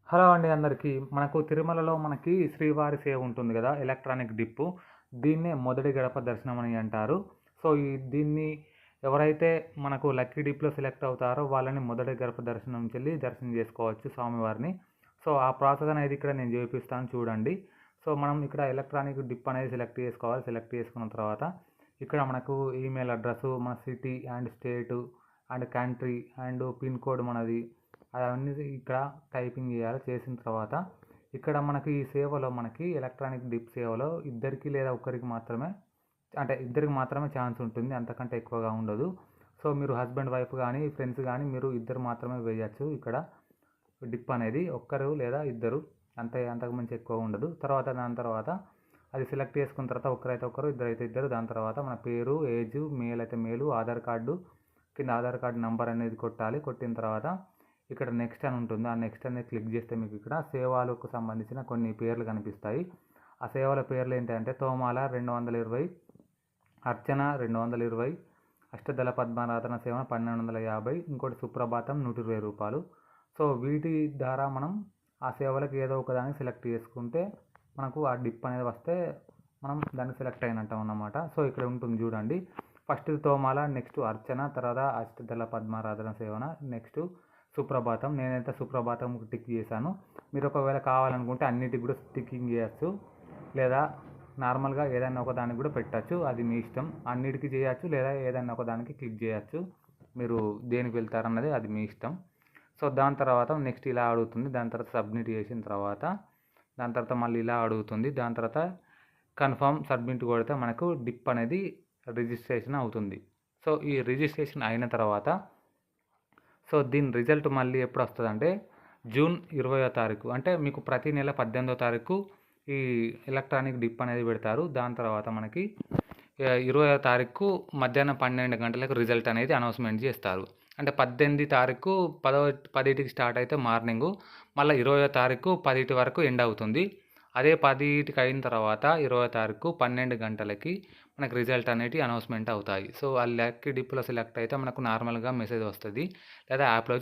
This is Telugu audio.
హలో అండి అందరికీ. మనకు తిరుమలలో మనకి శ్రీవారి సేవ ఉంటుంది గదా! ఎలక్ట్రానిక్ డిప్పు. దీన్నే మొదటి గడప దర్శనం అని అంటారు. సో, దీన్ని ఎవరైతే మనకు లక్కీ డిప్‌లో సెలెక్ట్ అవుతారో వాళ్ళని మొదటి గడప దర్శనంకెళ్ళి దర్శనం జేసుకోవచ్చు స్వామివారిని. సో, ఆ ప్రాసెస్ అనేది ఇక్కడ నేను జూపిస్తాను చూడండి. సో, మనం ఇక్కడ ఎలక్ట్రానిక్ డిప్ అనేది సెలెక్ట్ చేసుకోవాలి. సెలెక్ట్ చేసుకున్న తర్వాత ఇక్కడ మనకు ఈమెయిల్ అడ్రెస్సు, మన city and state and country and pin code మనది అవన్నీ ఇక్కడ టైపింగ్ చేయాలి. చేసిన తర్వాత ఇక్కడ మనకి ఈ సేవలో మనకి ఎలక్ట్రానిక్ డిప్ సేవలో ఇద్దరికి లేదా ఒక్కరికి మాత్రమే అంటే ఇద్దరికి మాత్రమే ఛాన్స్ ఉంటుంది. అంతకంటే ఎక్కువగా ఉండదు. సో, మీరు హస్బెండ్ వైఫ్ కానీ ఫ్రెండ్స్ కానీ మీరు ఇద్దరు మాత్రమే వేయచ్చు ఇక్కడ డిప్ అనేది. ఒక్కరు లేదా ఇద్దరు, అంతకు మించి ఎక్కువ ఉండదు. దాని తర్వాత అది సెలెక్ట్ చేసుకున్న తర్వాత ఒక్కరైతే ఒకరు, ఇద్దరైతే ఇద్దరు. దాని తర్వాత మన పేరు, ఏజ్, మేల్ అయితే మేలు, ఆధార్ కార్డు కింద ఆధార్ కార్డు నంబర్ అనేది కొట్టాలి. కొట్టిన తర్వాత ఇక్కడ నెక్స్ట్ అని ఉంటుంది. ఆ నెక్స్ట్ అనేది క్లిక్ చేస్తే మీకు ఇక్కడ సేవలకు సంబంధించిన కొన్ని పేర్లు కనిపిస్తాయి. ఆ సేవల పేర్లు ఏంటంటే తోమాల 220, అర్చన 220, అష్టదళ పద్మారాధన సేవ 1250, ఇంకోటి సుప్రభాతం 120 రూపాయలు. సో, వీటి ద్వారా మనం ఆ సేవలకు ఏదో ఒకదాన్ని సెలెక్ట్ చేసుకుంటే మనకు ఆ డిప్ అనేది వస్తే మనం దాన్ని సెలెక్ట్ అయినట్టు అన్నమాట. సో, ఇక్కడ ఉంటుంది చూడండి. ఫస్ట్ తోమాల, నెక్స్ట్ అర్చన, తర్వాత అష్టదళ పద్మారాధన సేవన, నెక్స్ట్ సుప్రభాతం. నేనైతే సుప్రభాతం టిక్ చేశాను. మీరు ఒకవేళ కావాలనుకుంటే అన్నిటికి కూడా టిక్కింగ్ చేయొచ్చు, లేదా నార్మల్గా ఏదైనా ఒక దానికి కూడా పెట్టచ్చు. అది మీ ఇష్టం. అన్నిటికీ చేయొచ్చు లేదా ఏదైనా ఒక దానికి క్లిక్ చేయొచ్చు. మీరు దేనికి వెళ్తారన్నది అది మీ ఇష్టం. సో, దాని తర్వాత నెక్స్ట్ ఇలా అడుగుతుంది. దాని తర్వాత సబ్మిట్ చేసిన తర్వాత దాని తర్వాత మళ్ళీ ఇలా అడుగుతుంది. దాని తర్వాత కన్ఫర్మ్ సబ్మిట్ కొడితే మనకు డిప్ అనేది రిజిస్ట్రేషన్ అవుతుంది. సో, ఈ రిజిస్ట్రేషన్ అయిన తర్వాత సో, దీని రిజల్ట్ మళ్ళీ ఎప్పుడు వస్తుందంటే జూన్ 20వ తారీఖు, అంటే మీకు ప్రతి నెల 18వ తారీఖు ఈ ఎలక్ట్రానిక్ డిప్ అనేది పెడతారు. దాని తర్వాత మనకి 20వ తారీఖు మధ్యాహ్నం 12 గంటలకు రిజల్ట్ అనేది అనౌన్స్మెంట్ చేస్తారు. అంటే 18 తారీఖు 10కి స్టార్ట్ అయితే మార్నింగు, మళ్ళీ 20వ తారీఖు 10 వరకు ఎండ్ అవుతుంది. అదే 10కి అయిన తర్వాత 20వ తారీఖు 12 గంటలకి మనకు రిజల్ట్ అనేటివి అనౌన్స్మెంట్ అవుతాయి. సో, ఆ లక్కీ డిప్లో సెలెక్ట్ అయితే మనకు నార్మల్గా మెసేజ్ వస్తుంది, లేదా యాప్లో